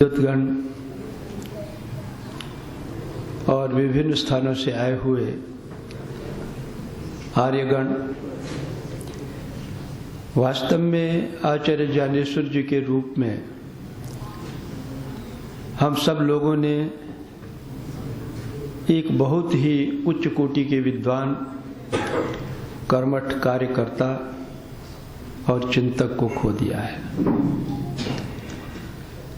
गण और विभिन्न स्थानों से आए हुए आर्यगण, वास्तव में आचार्य ज्ञानेश्वर जी के रूप में हम सब लोगों ने एक बहुत ही उच्च कोटि के विद्वान, कर्मठ कार्यकर्ता और चिंतक को खो दिया है।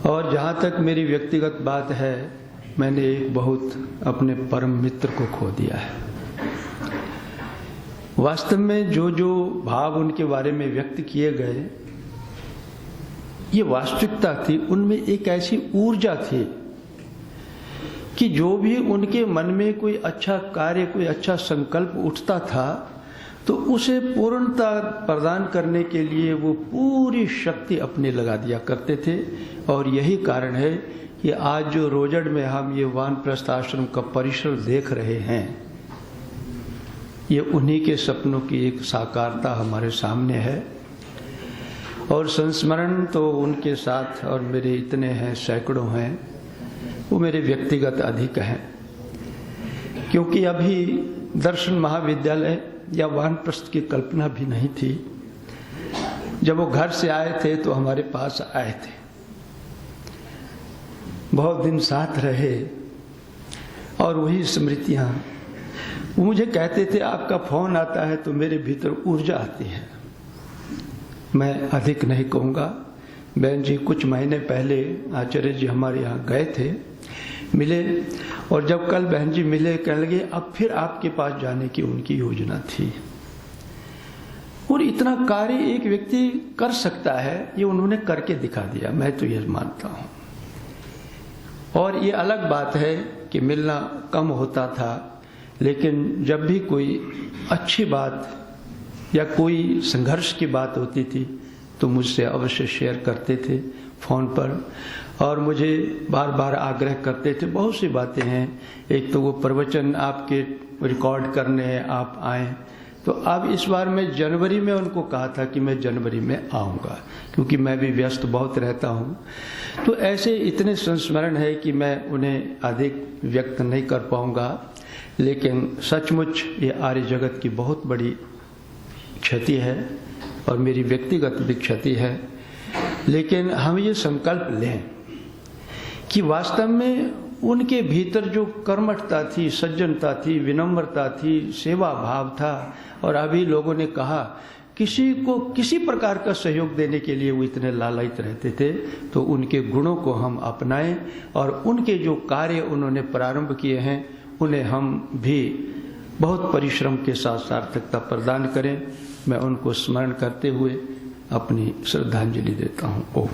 और जहाँ तक मेरी व्यक्तिगत बात है, मैंने एक बहुत अपने परम मित्र को खो दिया है। वास्तव में जो जो भाव उनके बारे में व्यक्त किए गए, ये वास्तविकता थी। उनमें एक ऐसी ऊर्जा थी कि जो भी उनके मन में कोई अच्छा कार्य, कोई अच्छा संकल्प उठता था, तो उसे पूर्णता प्रदान करने के लिए वो पूरी शक्ति अपने लगा दिया करते थे। और यही कारण है कि आज जो रोजड़ में हम ये वानप्रस्थ आश्रम का परिसर देख रहे हैं, ये उन्हीं के सपनों की एक साकारता हमारे सामने है। और संस्मरण तो उनके साथ और मेरे इतने हैं, सैकड़ों हैं, वो मेरे व्यक्तिगत अधिक हैं। क्योंकि अभी दर्शन महाविद्यालय या वानप्रस्थ की कल्पना भी नहीं थी। जब वो घर से आए थे तो हमारे पास आए थे, बहुत दिन साथ रहे, और वही स्मृतियां। वो मुझे कहते थे, आपका फोन आता है तो मेरे भीतर ऊर्जा आती है। मैं अधिक नहीं कहूँगा। बहन जी कुछ महीने पहले आचार्य जी हमारे यहाँ गए थे, मिले, और जब कल बहन जी मिले, कहने लगे अब फिर आपके पास जाने की उनकी योजना थी। और इतना कार्य एक व्यक्ति कर सकता है, ये उन्होंने करके दिखा दिया। मैं तो ये मानता हूँ। और ये अलग बात है कि मिलना कम होता था, लेकिन जब भी कोई अच्छी बात या कोई संघर्ष की बात होती थी तो मुझसे अवश्य शेयर करते थे फोन पर, और मुझे बार बार आग्रह करते थे। बहुत सी बातें हैं। एक तो वो प्रवचन आपके रिकॉर्ड करने आप आए, तो अब इस बार मैं जनवरी में उनको कहा था कि मैं जनवरी में आऊँगा, क्योंकि मैं भी व्यस्त बहुत रहता हूँ। तो ऐसे इतने संस्मरण है कि मैं उन्हें अधिक व्यक्त नहीं कर पाऊँगा। लेकिन सचमुच ये आर्य जगत की बहुत बड़ी क्षति है और मेरी व्यक्तिगत भी क्षति है। लेकिन हम ये संकल्प लें कि वास्तव में उनके भीतर जो कर्मठता थी, सज्जनता थी, विनम्रता थी, सेवा भाव था, और अभी लोगों ने कहा किसी को किसी प्रकार का सहयोग देने के लिए वो इतने लालायित रहते थे, तो उनके गुणों को हम अपनाएं और उनके जो कार्य उन्होंने प्रारंभ किए हैं उन्हें हम भी बहुत परिश्रम के साथ सार्थकता प्रदान करें। मैं उनको स्मरण करते हुए अपनी श्रद्धांजलि देता हूँ। ओम।